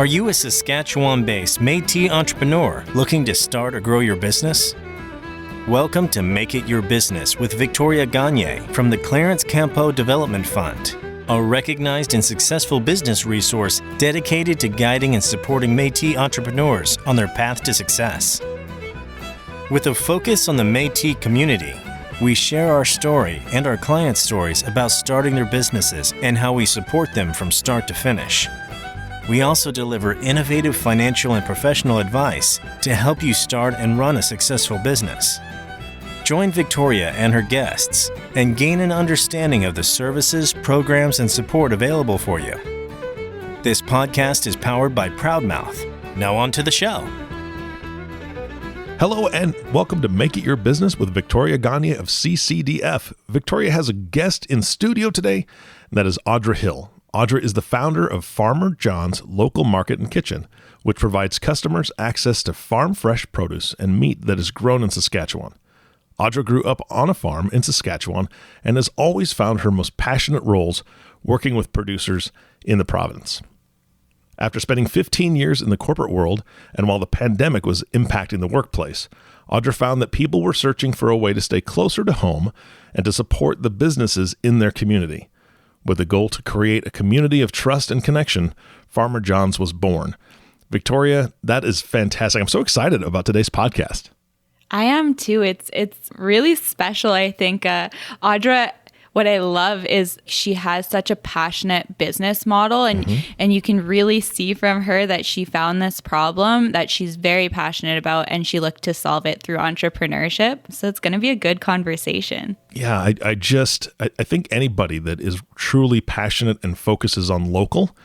Are you a Saskatchewan-based Métis entrepreneur looking to start or grow your business? Welcome to Make It Your Business with Victoria Gagné from the Clarence Campeau Development Fund, a recognized and successful business resource dedicated to guiding and supporting Métis entrepreneurs on their path to success. With a focus on the Métis community, we share our story and our clients' stories about starting their businesses and how we support them from start to finish. We also deliver innovative financial and professional advice to help you start and run a successful business. Join Victoria and her guests and gain an understanding of the services, programs, and support available for you. This podcast is powered by Proudmouth. Now on to the show. Hello and welcome to Make It Your Business with Victoria Gagné of CCDF. Victoria has a guest in studio today, and that is Audra Hill. Audra is the founder of Farmer John's Local Market and Kitchen, which provides customers access to farm-fresh produce and meat that is grown in Saskatchewan. Audra grew up on a farm in Saskatchewan and has always found her most passionate roles working with producers in the province. After spending 15 years in the corporate world, and while the pandemic was impacting the workplace, Audra found that people were searching for a way to stay closer to home and to support the businesses in their community. With the goal to create a community of trust and connection, Farmer John's was born. Victoria, that is fantastic. I'm so excited about today's podcast. I am too. It's really special, I think. Audra, what I love is she has such a passionate business model, and you can really see from her that she found this problem that she's very passionate about, and she looked to solve it through entrepreneurship. So it's going to be a good conversation. Yeah, I think anybody that is truly passionate and focuses on local,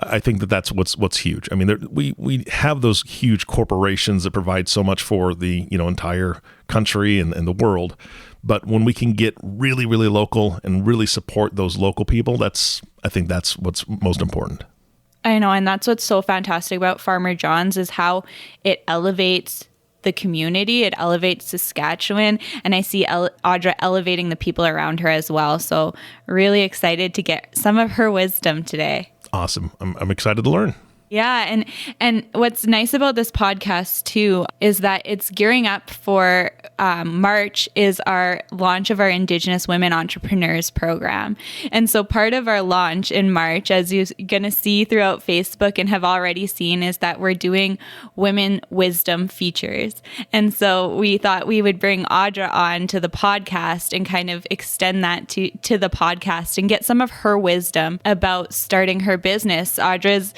I think that's what's huge. I mean, we have those huge corporations that provide so much for the entire country and the world. But when we can get really, really local and really support those local people, I think that's what's most important. I know, and that's what's so fantastic about Farmer John's is how it elevates the community, it elevates Saskatchewan, and I see Audra elevating the people around her as well. So really excited to get some of her wisdom today. Awesome. I'm excited to learn. Yeah, and what's nice about this podcast too is that it's gearing up for March is our launch of our Indigenous Women Entrepreneurs program. And so part of our launch in March, as you're going to see throughout Facebook and have already seen, is that we're doing women wisdom features. And so we thought we would bring Audra on to the podcast and kind of extend that to the podcast and get some of her wisdom about starting her business. Audra's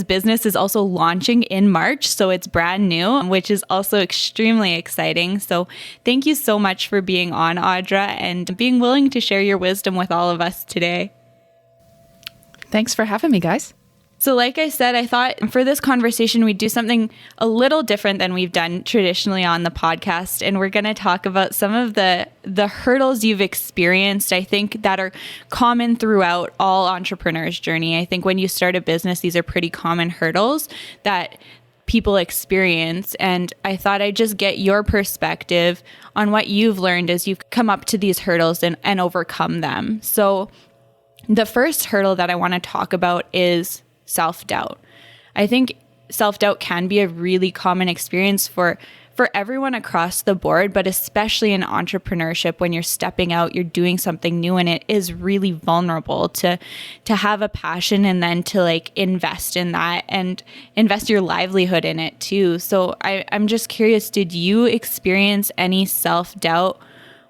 business is also launching in March, so it's brand new, which is also extremely exciting. So thank you so much for being on, Audra, and being willing to share your wisdom with all of us today. Thanks for having me, guys. So like I said, I thought for this conversation, we'd do something a little different than we've done traditionally on the podcast. And we're going to talk about some of the hurdles you've experienced, I think, that are common throughout all entrepreneurs' journey. I think when you start a business, these are pretty common hurdles that people experience. And I thought I'd just get your perspective on what you've learned as you've come up to these hurdles and overcome them. So the first hurdle that I want to talk about is self-doubt. I think self-doubt can be a really common experience for everyone across the board, but especially in entrepreneurship, when you're stepping out, you're doing something new, and it is really vulnerable to have a passion and then to invest in that and invest your livelihood in it too. So I'm just curious, did you experience any self-doubt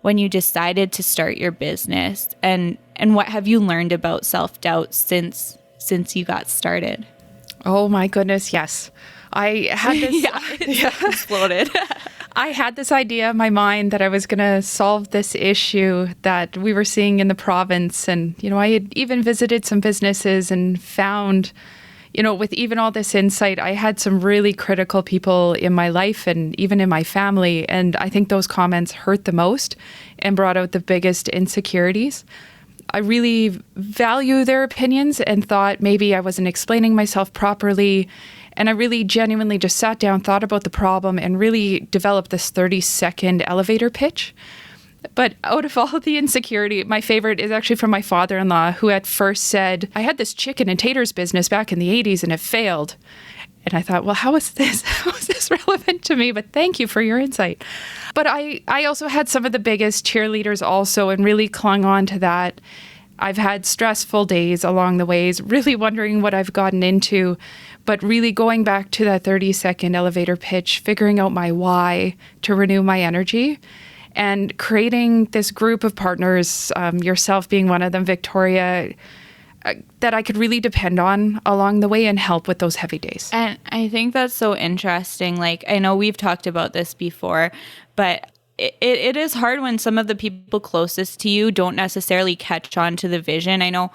when you decided to start your business? And what have you learned about self-doubt since you got started? Oh my goodness, yes. I had this exploded. I had this idea in my mind that I was going to solve this issue that we were seeing in the province. And, I had even visited some businesses and found, with even all this insight, I had some really critical people in my life and even in my family. And I think those comments hurt the most and brought out the biggest insecurities. I really value their opinions and thought maybe I wasn't explaining myself properly. And I really genuinely just sat down, thought about the problem, and really developed this 30-second elevator pitch. But out of all the insecurity, my favorite is actually from my father-in-law, who at first said, I had this chicken and taters business back in the 80s and it failed. And I thought, well, how is this relevant to me? But thank you for your insight. But I also had some of the biggest cheerleaders also and really clung on to that. I've had stressful days along the ways, really wondering what I've gotten into, but really going back to that 30-second elevator pitch, figuring out my why to renew my energy, and creating this group of partners, yourself being one of them, Victoria, that I could really depend on along the way and help with those heavy days. And I think that's so interesting. Like, I know we've talked about this before, but it is hard when some of the people closest to you don't necessarily catch on to the vision. I know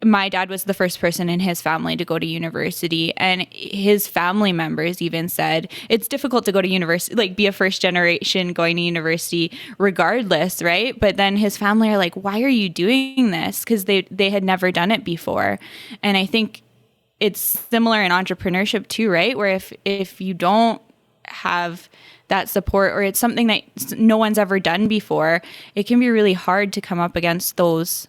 my dad was the first person in his family to go to university, and his family members even said it's difficult to go to university, like be a first generation going to university regardless, right? But then his family are like, why are you doing this? Because they had never done it before. And I think it's similar in entrepreneurship too, right? Where if you don't have that support, or it's something that no one's ever done before, it can be really hard to come up against those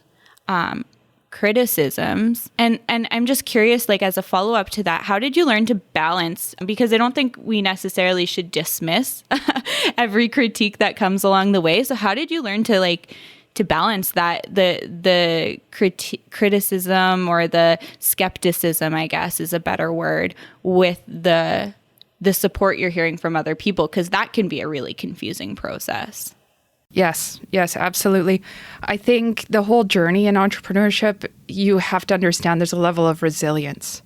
criticisms. And I'm just curious, like as a follow-up to that, how did you learn to balance? Because I don't think we necessarily should dismiss every critique that comes along the way. So how did you learn to balance that, the criticism or the skepticism, I guess is a better word, with the support you're hearing from other people? Because that can be a really confusing process. Yes, absolutely. I think the whole journey in entrepreneurship, you have to understand there's a level of resilience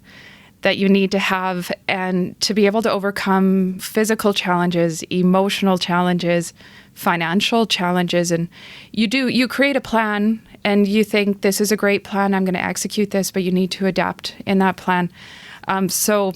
that you need to have, and to be able to overcome physical challenges, emotional challenges, financial challenges. And you create a plan and you think this is a great plan, I'm going to execute this, but you need to adapt in that plan. So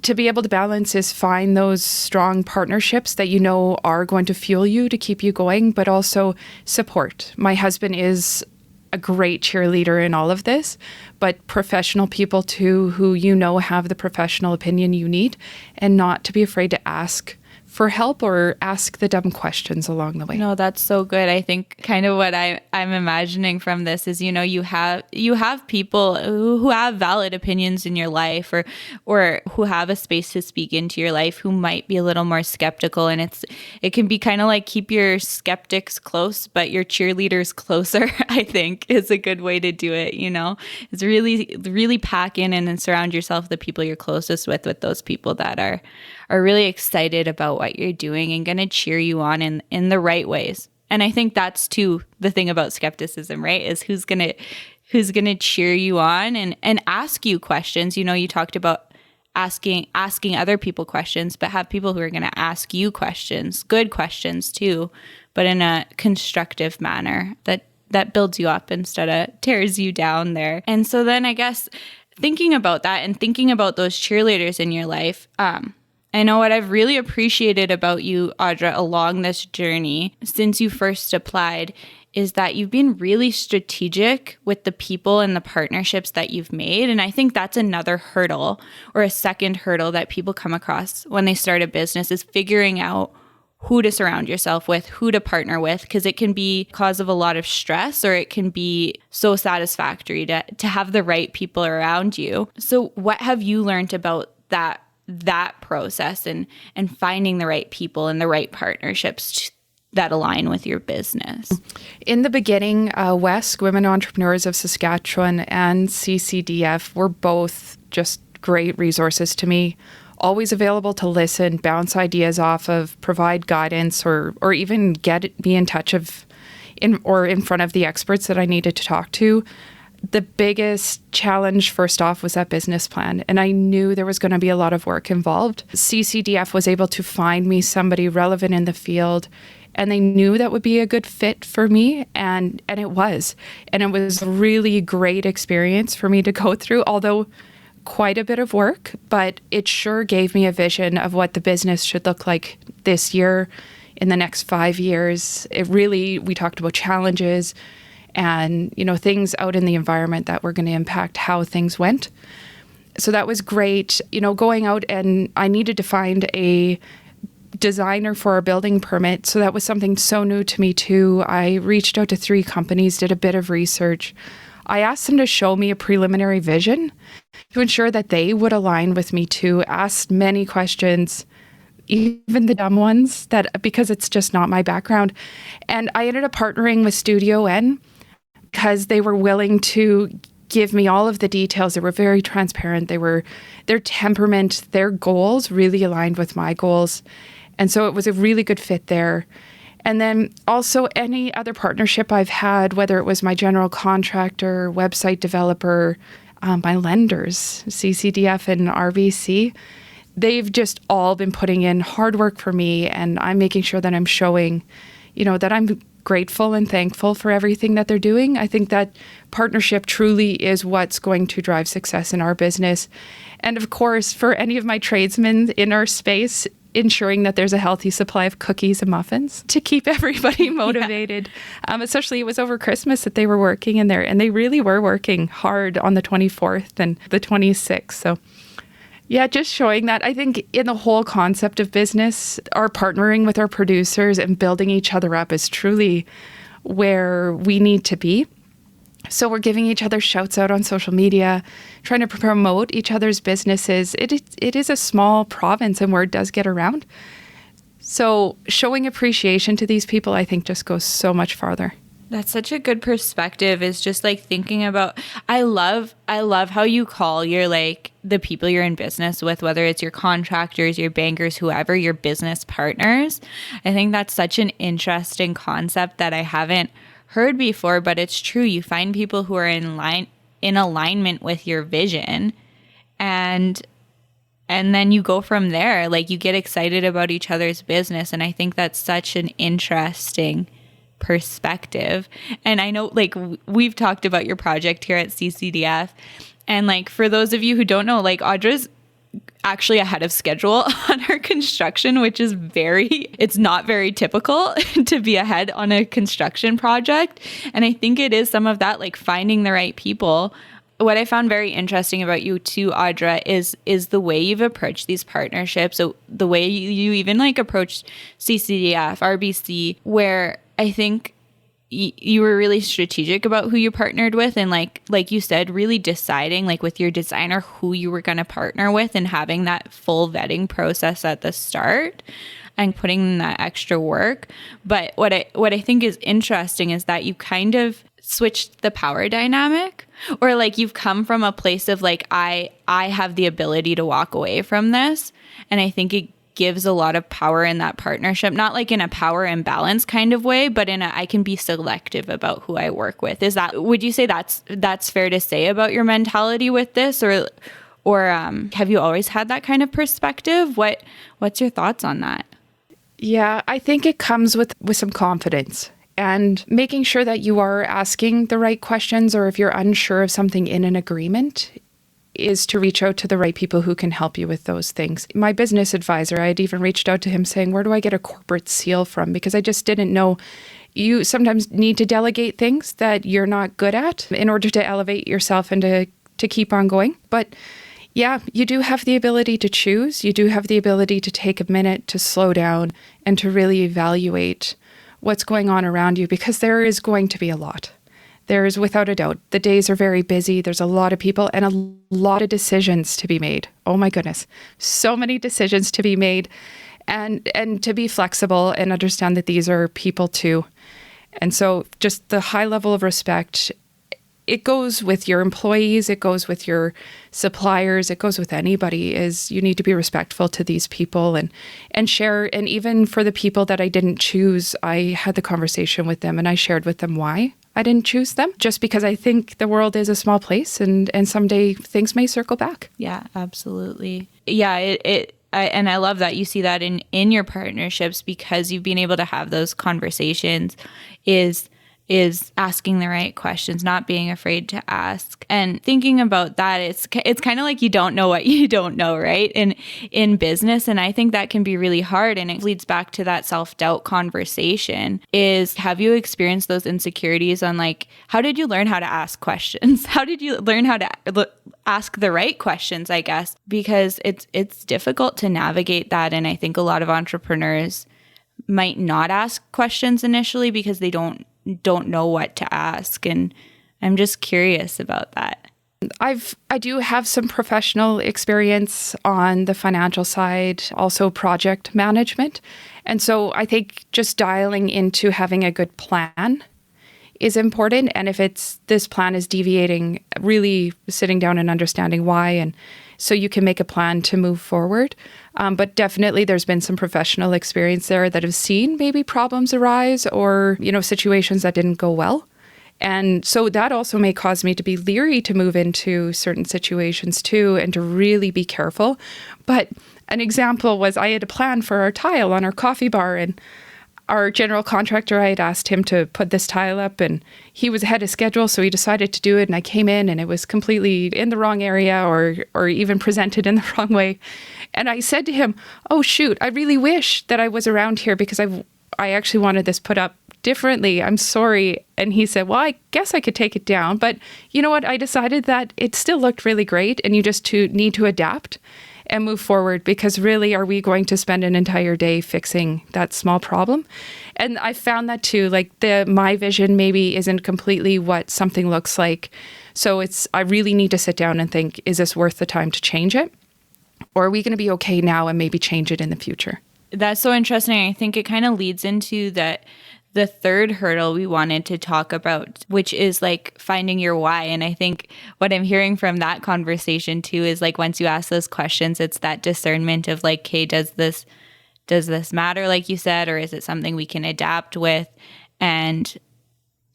to be able to balance is find those strong partnerships that you know are going to fuel you to keep you going, but also support. My husband is a great cheerleader in all of this, but professional people too, who you know have the professional opinion you need, and not to be afraid to ask for help or ask the dumb questions along the way. No, that's so good. I think kind of what I'm imagining from this is, you have people who have valid opinions in your life, or who have a space to speak into your life, who might be a little more skeptical. And it can be kind of like keep your skeptics close, but your cheerleaders closer, I think is a good way to do it. It's really, really pack in and then surround yourself, the people you're closest with those people that are really excited about what you're doing and going to cheer you on in the right ways. And I think that's too the thing about skepticism, right? Is who's going to cheer you on and ask you questions. You talked about asking other people questions, but have people who are going to ask you questions, good questions too, but in a constructive manner that builds you up instead of tears you down there. And so then I guess thinking about that and thinking about those cheerleaders in your life, I know what I've really appreciated about you, Audra, along this journey since you first applied is that you've been really strategic with the people and the partnerships that you've made. And I think that's another hurdle, or a second hurdle that people come across when they start a business, is figuring out who to surround yourself with, who to partner with, because it can be cause of a lot of stress, or it can be so satisfactory to have the right people around you. So what have you learned about that process and finding the right people and the right partnerships that align with your business? In the beginning, WESC, Women Entrepreneurs of Saskatchewan, and CCDF were both just great resources to me. Always available to listen, bounce ideas off of, provide guidance, or even get me in touch in front of the experts that I needed to talk to. The biggest challenge, first off, was that business plan. And I knew there was going to be a lot of work involved. CCDF was able to find me somebody relevant in the field, and they knew that would be a good fit for me. And it was. And it was a really great experience for me to go through, although quite a bit of work, but it sure gave me a vision of what the business should look like this year, in the next 5 years. We talked about challenges and, things out in the environment that were going to impact how things went. So that was great. Going out, and I needed to find a designer for our building permit. So that was something so new to me too. I reached out to 3 companies, did a bit of research. I asked them to show me a preliminary vision to ensure that they would align with me too. Asked many questions, even the dumb ones, that because it's just not my background. And I ended up partnering with Studio N because they were willing to give me all of the details. They were very transparent. Their temperament, their goals really aligned with my goals. And so it was a really good fit there. And then also any other partnership I've had, whether it was my general contractor, website developer, my lenders, CCDF and RBC, they've just all been putting in hard work for me. And I'm making sure that I'm showing, that I'm grateful and thankful for everything that they're doing. I think that partnership truly is what's going to drive success in our business. And of course, for any of my tradesmen in our space, ensuring that there's a healthy supply of cookies and muffins to keep everybody motivated. Yeah. Especially it was over Christmas that they were working in there, and they really were working hard on the 24th and the 26th. So yeah, just showing that. I think in the whole concept of business, our partnering with our producers and building each other up is truly where we need to be. So we're giving each other shouts out on social media, trying to promote each other's businesses. It is a small province, and word does get around. So showing appreciation to these people, I think, just goes so much farther. That's such a good perspective, is just like thinking about, I love how you call your the people you're in business with, whether it's your contractors, your bankers, whoever, your business partners. I think that's such an interesting concept that I haven't heard before, but it's true. You find people who are in alignment with your vision, and then you go from there. You get excited about each other's business, and I think that's such an interesting perspective. And I know we've talked about your project here at CCDF, and for those of you who don't know, Audra's actually ahead of schedule on her construction, which is it's not very typical to be ahead on a construction project. And I think it is some of that, finding the right people. What I found very interesting about you too, Audra, is the way you've approached these partnerships. So the way you even approached CCDF, RBC, where I think you were really strategic about who you partnered with, and like you said, really deciding with your designer who you were going to partner with, and having that full vetting process at the start and putting in that extra work. But what I think is interesting is that you kind of switched the power dynamic, or you've come from a place of I have the ability to walk away from this, and I think it gives a lot of power in that partnership, not in a power imbalance kind of way, but in I can be selective about who I work with. Would you say that's fair to say about your mentality with this, or have you always had that kind of perspective? What's your thoughts on that? Yeah, I think it comes with some confidence and making sure that you are asking the right questions, or if you're unsure of something in an agreement, is to reach out to the right people who can help you with those things. My business advisor, I had even reached out to him saying, where do I get a corporate seal from? Because I just didn't know. You sometimes need to delegate things that you're not good at in order to elevate yourself and to keep on going. But yeah, you do have the ability to choose. You do have the ability to take a minute to slow down and to really evaluate what's going on around you, because there is going to be a lot. There is, without a doubt. The days are very busy. There's a lot of people and a lot of decisions to be made. Oh my goodness. So many decisions to be made, and to be flexible and understand that these are people too. And so just the high level of respect, it goes with your employees, it goes with your suppliers, it goes with anybody, is you need to be respectful to these people and share. And even for the people that I didn't choose, I had the conversation with them and I shared with them why I didn't choose them, just because I think the world is a small place, and someday things may circle back. Yeah, absolutely. Yeah, and I love that you see that in your partnerships, because you've been able to have those conversations, is asking the right questions, not being afraid to ask. And thinking about that, it's kind of like you don't know what you don't know, right? In business. And I think that can be really hard. And it leads back to that self-doubt conversation, is have you experienced those insecurities on how did you learn how to ask questions? How did you learn how to ask the right questions, I guess, because it's difficult to navigate that. And I think a lot of entrepreneurs might not ask questions initially because they don't know what to ask. And I'm just curious about that. I do have some professional experience on the financial side, also project management. And so I think just dialing into having a good plan is important. And if this plan is deviating, really sitting down and understanding why, and so you can make a plan to move forward. But definitely there's been some professional experience there that have seen maybe problems arise or, situations that didn't go well. And so that also may cause me to be leery to move into certain situations too, and to really be careful. But an example was I had a plan for our tile on our coffee bar, and our general contractor, I had asked him to put this tile up, and he was ahead of schedule, so he decided to do it. And I came in and it was completely in the wrong area or even presented in the wrong way. And I said to him, "Oh, shoot, I really wish that I was around here because I actually wanted this put up differently. I'm sorry." And he said, "Well, I guess I could take it down. But you know what? I decided that it still looked really great, and you just need to adapt and move forward, because really, are we going to spend an entire day fixing that small problem?" And I found that too, like my vision maybe isn't completely what something looks like. So I really need to sit down and think, is this worth the time to change it? Or are we going to be okay now and maybe change it in the future? That's so interesting. I think it kind of leads into the third hurdle we wanted to talk about, which is like finding your why. And I think what I'm hearing from that conversation too is like, once you ask those questions, it's that discernment of like, hey, does this matter, like you said, or is it something we can adapt with? And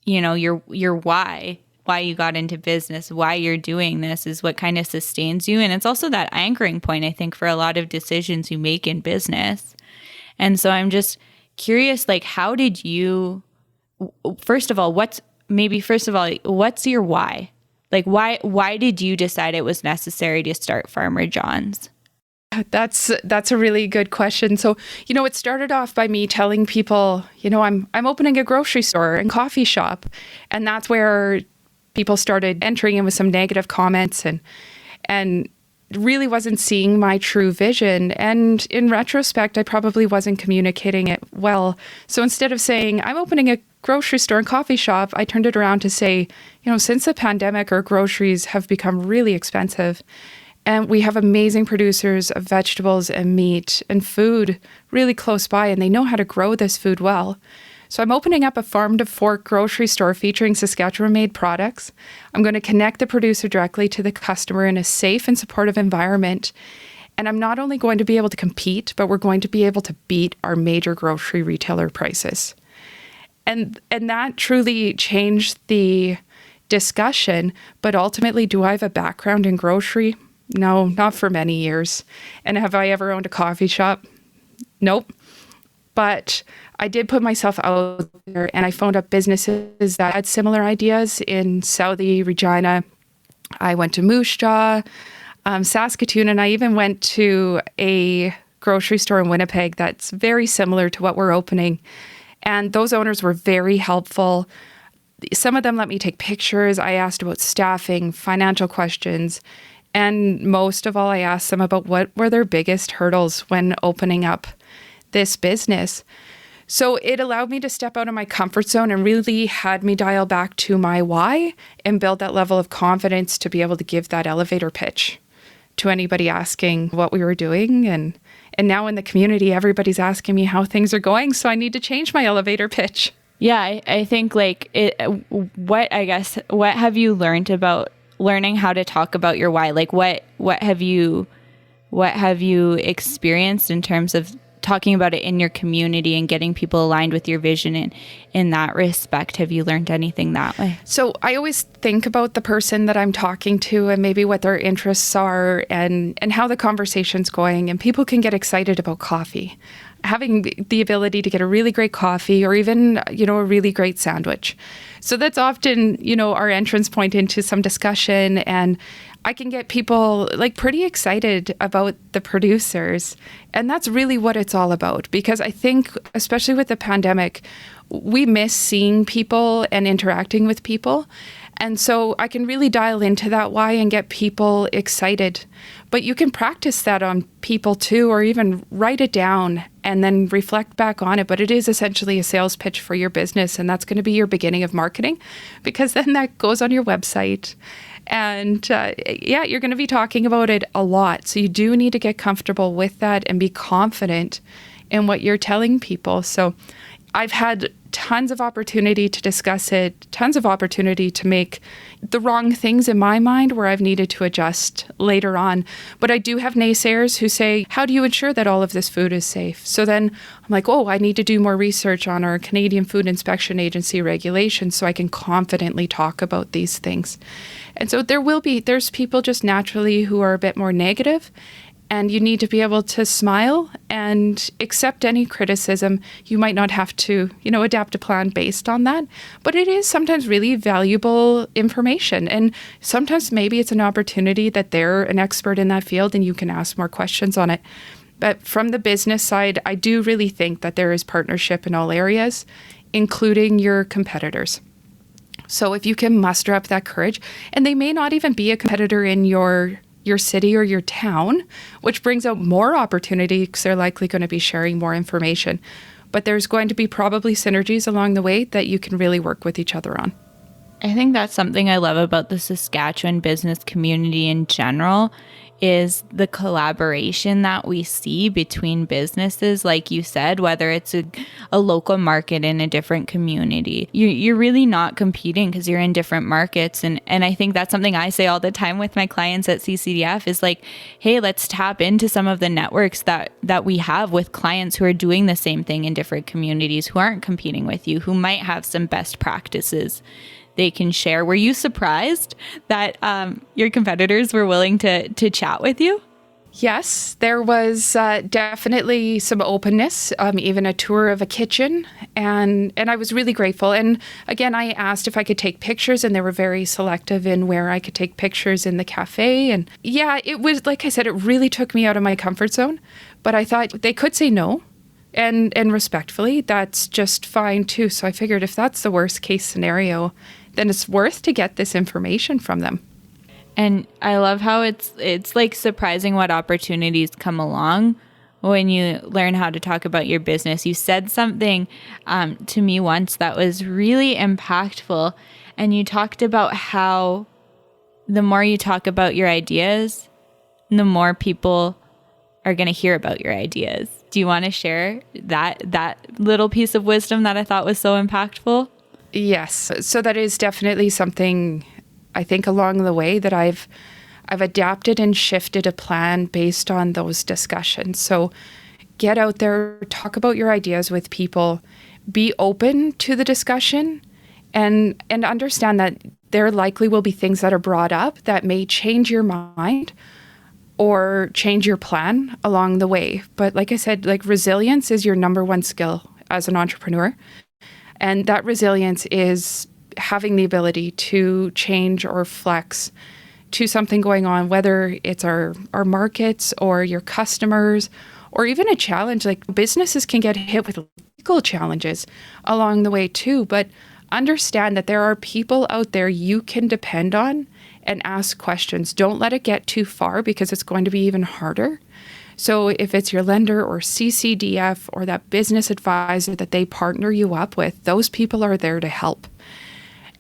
your why you got into business, why you're doing this is what kind of sustains you. And it's also that anchoring point, I think, for a lot of decisions you make in business. And so I'm just curious, like, how did you, first of all, what's your why? Like, why did you decide it was necessary to start Farmer John's? That's a really good question. So, it started off by me telling people, I'm opening a grocery store and coffee shop. And that's where people started entering in with some negative comments and really wasn't seeing my true vision. And in retrospect, I probably wasn't communicating it well. So instead of saying, I'm opening a grocery store and coffee shop, I turned it around to say, since the pandemic, our groceries have become really expensive. And we have amazing producers of vegetables and meat and food really close by, and they know how to grow this food well. So I'm opening up a farm-to-fork grocery store featuring Saskatchewan-made products. I'm going to connect the producer directly to the customer in a safe and supportive environment. And I'm not only going to be able to compete, but we're going to be able to beat our major grocery retailer prices. And that truly changed the discussion. But ultimately, do I have a background in grocery? No, not for many years. And have I ever owned a coffee shop? Nope. But I did put myself out there, and I phoned up businesses that had similar ideas in Southie, Regina. I went to Moose Jaw, Saskatoon, and I even went to a grocery store in Winnipeg that's very similar to what we're opening. And those owners were very helpful. Some of them let me take pictures. I asked about staffing, financial questions, and most of all, I asked them about what were their biggest hurdles when opening up this business. So it allowed me to step out of my comfort zone and really had me dial back to my why and build that level of confidence to be able to give that elevator pitch to anybody asking what we were doing. And now in the community, everybody's asking me how things are going. So I need to change my elevator pitch. Yeah, I think what have you learned about learning how to talk about your why? Like what have you experienced in terms of talking about it in your community and getting people aligned with your vision, and in that respect, have you learned anything that way? So I always think about the person that I'm talking to and maybe what their interests are and how the conversation's going. And people can get excited about coffee. Having the ability to get a really great coffee or even, a really great sandwich. So that's often, our entrance point into some discussion, and I can get people pretty excited about the producers. And that's really what it's all about, because I think, especially with the pandemic, we miss seeing people and interacting with people. And so I can really dial into that why and get people excited. But you can practice that on people too, or even write it down and then reflect back on it. But it is essentially a sales pitch for your business. And that's going to be your beginning of marketing, because then that goes on your website. And you're going to be talking about it a lot. So you do need to get comfortable with that and be confident in what you're telling people. So I've had tons of opportunity to discuss it, tons of opportunity to make the wrong things in my mind where I've needed to adjust later on. But I do have naysayers who say, how do you ensure that all of this food is safe? So then I'm like, I need to do more research on our Canadian Food Inspection Agency regulations so I can confidently talk about these things. And so there's people just naturally who are a bit more negative. And you need to be able to smile and accept any criticism. You might not have to, adapt a plan based on that, but it is sometimes really valuable information. And sometimes maybe it's an opportunity that they're an expert in that field and you can ask more questions on it. But from the business side, I do really think that there is partnership in all areas, including your competitors. So if you can muster up that courage, and they may not even be a competitor in your city or your town, which brings out more opportunity because they're likely going to be sharing more information. But there's going to be probably synergies along the way that you can really work with each other on. I think that's something I love about the Saskatchewan business community in general, is the collaboration that we see between businesses, like you said, whether it's a local market in a different community. You're really not competing because you're in different markets. And I think that's something I say all the time with my clients at CCDF is like, hey, let's tap into some of the networks that we have with clients who are doing the same thing in different communities, who aren't competing with you, who might have some best practices they can share. Were you surprised that your competitors were willing to chat with you? Yes, there was definitely some openness, even a tour of a kitchen, and I was really grateful. And again, I asked if I could take pictures, and they were very selective in where I could take pictures in the cafe. And yeah, it was, like I said, it really took me out of my comfort zone, but I thought they could say no. And respectfully, that's just fine too. So I figured if that's the worst case scenario, then it's worth to get this information from them. And I love how it's like surprising what opportunities come along when you learn how to talk about your business. You said something to me once that was really impactful, and you talked about how the more you talk about your ideas, the more people are going to hear about your ideas. Do you want to share that little piece of wisdom that I thought was so impactful? Yes. So that is definitely something I think along the way that I've adapted and shifted a plan based on those discussions. So get out there, talk about your ideas with people, be open to the discussion, and understand that there likely will be things that are brought up that may change your mind or change your plan along the way. But like I said, like resilience is your number one skill as an entrepreneur. And that resilience is having the ability to change or flex to something going on, whether it's our markets or your customers, or even a challenge. Like businesses can get hit with legal challenges along the way too, but understand that there are people out there you can depend on and ask questions. Don't let it get too far, because it's going to be even harder. So if it's your lender or CCDF or that business advisor that they partner you up with, those people are there to help.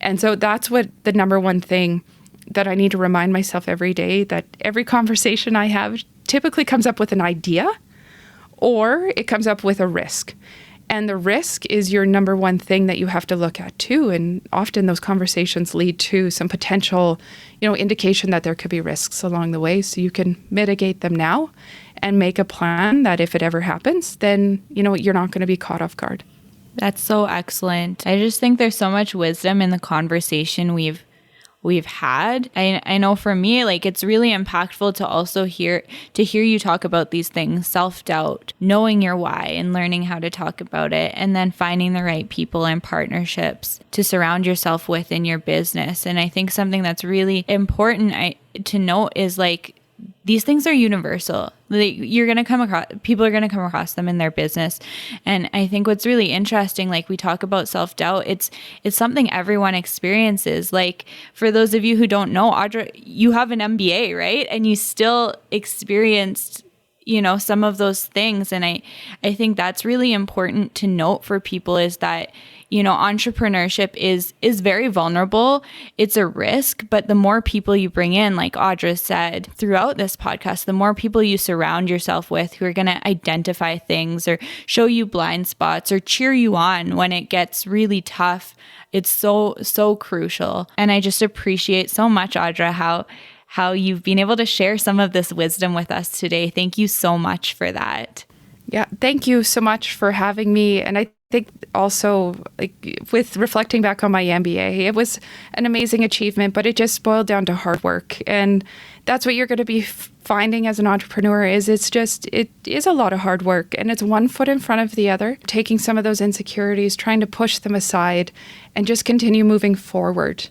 And so that's what the number one thing that I need to remind myself every day, that every conversation I have typically comes up with an idea or it comes up with a risk. And the risk is your number one thing that you have to look at too. And often those conversations lead to some potential, indication that there could be risks along the way. So you can mitigate them now and make a plan that if it ever happens, then, you're not going to be caught off guard. That's so excellent. I just think there's so much wisdom in the conversation we've had. I know for me, like, it's really impactful to also hear you talk about these things, self-doubt, knowing your why and learning how to talk about it, and then finding the right people and partnerships to surround yourself with in your business. And I think something that's really important to note is, like, these things are universal. You're going to come across, people are going to come across them in their business. And I think what's really interesting, like we talk about self-doubt, it's something everyone experiences. Like for those of you who don't know, Audra, you have an MBA, right? And you still experienced, some of those things. And I think that's really important to note for people is that, entrepreneurship is very vulnerable. It's a risk, but the more people you bring in, like Audra said throughout this podcast, the more people you surround yourself with who are going to identify things or show you blind spots or cheer you on when it gets really tough. It's so crucial. And I just appreciate so much, Audra, how you've been able to share some of this wisdom with us today. Thank you so much for that. Yeah, thank you so much for having me. And I think also, with reflecting back on my MBA, it was an amazing achievement, but it just boiled down to hard work. And that's what you're going to be finding as an entrepreneur it is a lot of hard work, and it's one foot in front of the other, taking some of those insecurities, trying to push them aside and just continue moving forward.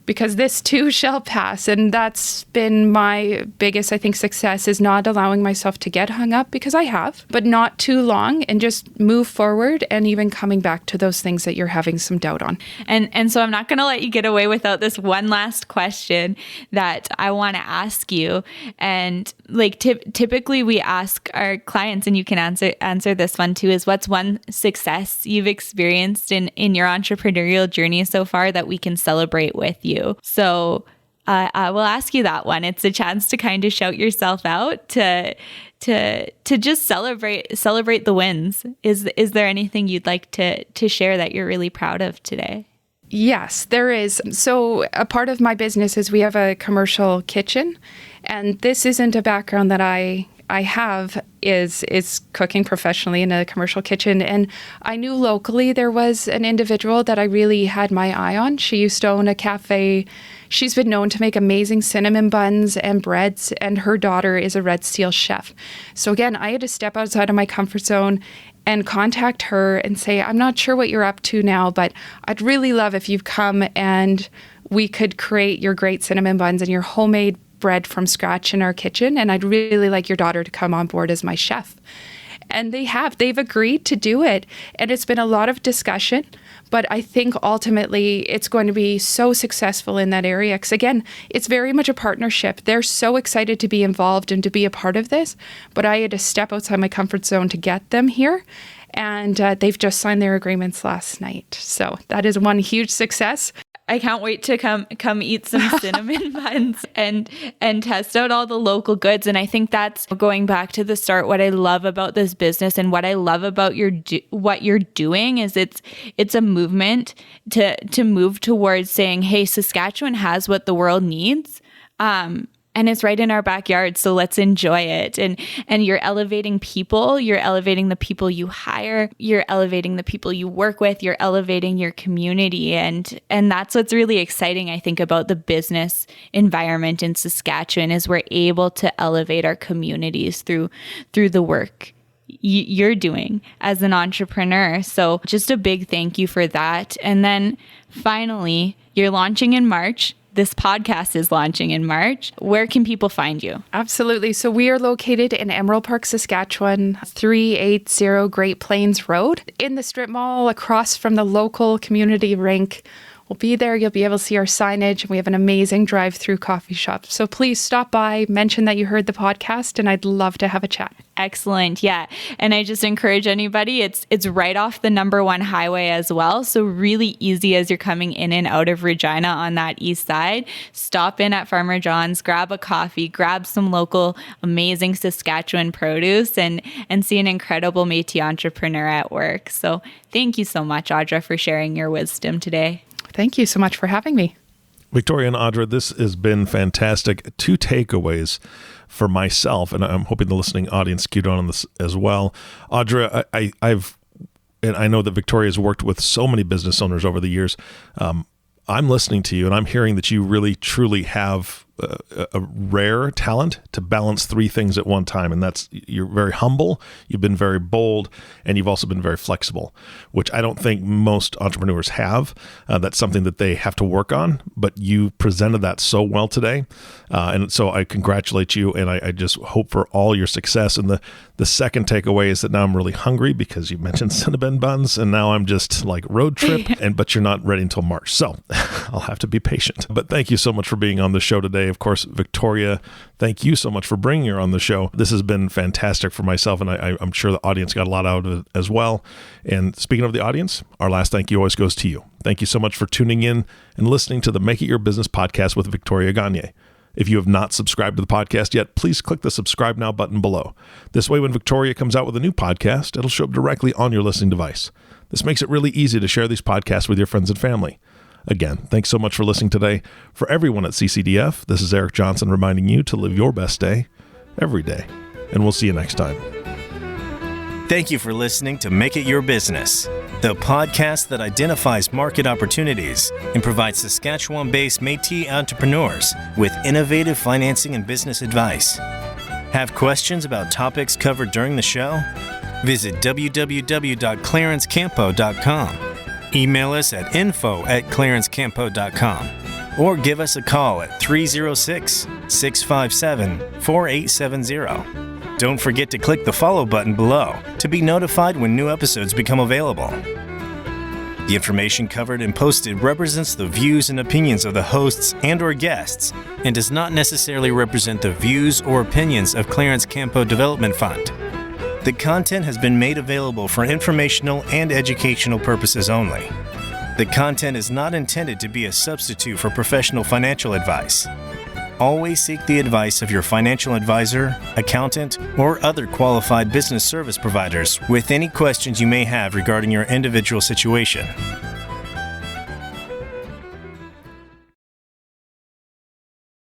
Because this too shall pass. And that's been my biggest, I think, success is not allowing myself to get hung up, because I have, but not too long, and just move forward and even coming back to those things that you're having some doubt on. And so I'm not going to let you get away without this one last question that I want to ask you. And like typically we ask our clients, and you can answer this one too, is what's one success you've experienced in your entrepreneurial journey so far that we can celebrate with you? So I will ask you that one. It's a chance to kind of shout yourself out, to just celebrate the wins. Is there anything you'd like to share that you're really proud of today? Yes, there is. So a part of my business is we have a commercial kitchen, and this isn't a background that I have is cooking professionally in a commercial kitchen. And I knew locally there was an individual that I really had my eye on. She used to own a cafe. She's been known to make amazing cinnamon buns and breads, and her daughter is a Red Seal chef. So again, I had to step outside of my comfort zone and contact her and say, I'm not sure what you're up to now, but I'd really love if you've come and we could create your great cinnamon buns and your homemade bread from scratch in our kitchen, and I'd really like your daughter to come on board as my chef. And they've agreed to do it. And it's been a lot of discussion, but I think ultimately it's going to be so successful in that area. Because again, it's very much a partnership. They're so excited to be involved and to be a part of this, but I had to step outside my comfort zone to get them here. And they've just signed their agreements last night. So that is one huge success. I can't wait to come eat some cinnamon buns and test out all the local goods. And I think that's going back to the start. What I love about this business and what I love about what you're doing is it's a movement to move towards saying, hey, Saskatchewan has what the world needs. And it's right in our backyard, so let's enjoy it. And you're elevating people, you're elevating the people you hire, you're elevating the people you work with, you're elevating your community. And that's what's really exciting, I think, about the business environment in Saskatchewan is we're able to elevate our communities through the work you're doing as an entrepreneur. So just a big thank you for that. And then finally, you're launching in March. This podcast is launching in March. Where can people find you? Absolutely. So we are located in Emerald Park, Saskatchewan, 380 Great Plains Road, in the strip mall across from the local community rink. We'll be there. You'll be able to see our signage. We have an amazing drive-through coffee shop. So please stop by, mention that you heard the podcast, and I'd love to have a chat. Excellent. Yeah. And I just encourage anybody, it's right off the number 1 highway as well. So really easy as you're coming in and out of Regina on that east side. Stop in at Farmer John's, grab a coffee, grab some local amazing Saskatchewan produce, and see an incredible Métis entrepreneur at work. So thank you so much, Audra, for sharing your wisdom today. Thank you so much for having me. Victoria and Audra, this has been fantastic. 2 takeaways for myself, and I'm hoping the listening audience keyed on this as well. Audra, I know that Victoria has worked with so many business owners over the years. I'm listening to you, and I'm hearing that you really, truly have a rare talent to balance three things at one time. And that's, you're very humble, you've been very bold, and you've also been very flexible, which I don't think most entrepreneurs have. That's something that they have to work on, but you presented that so well today. And so I congratulate you, and I just hope for all your success. And the second takeaway is that now I'm really hungry because you mentioned Cinnabon buns, and now I'm just like road trip, but you're not ready until March. So I'll have to be patient. But thank you so much for being on the show today. Of course, Victoria, thank you so much for bringing her on the show. This has been fantastic for myself, and I'm sure the audience got a lot out of it as well. And speaking of the audience, our last thank you always goes to you. Thank you so much for tuning in and listening to the Make It Your Business podcast with Victoria Gagné. If you have not subscribed to the podcast yet, please click the subscribe now button below. This way, when Victoria comes out with a new podcast, it'll show up directly on your listening device. This makes it really easy to share these podcasts with your friends and family. Again, thanks so much for listening today. For everyone at CCDF, this is Eric Johnson reminding you to live your best day every day. And we'll see you next time. Thank you for listening to Make It Your Business, the podcast that identifies market opportunities and provides Saskatchewan-based Métis entrepreneurs with innovative financing and business advice. Have questions about topics covered during the show? Visit www.clarencecampo.com. Email us at info@clarencecampo.com or give us a call at 306-657-4870. Don't forget to click the follow button below to be notified when new episodes become available. The information covered and posted represents the views and opinions of the hosts and/or guests and does not necessarily represent the views or opinions of Clarence Campo Development Fund. The content has been made available for informational and educational purposes only. The content is not intended to be a substitute for professional financial advice. Always seek the advice of your financial advisor, accountant, or other qualified business service providers with any questions you may have regarding your individual situation.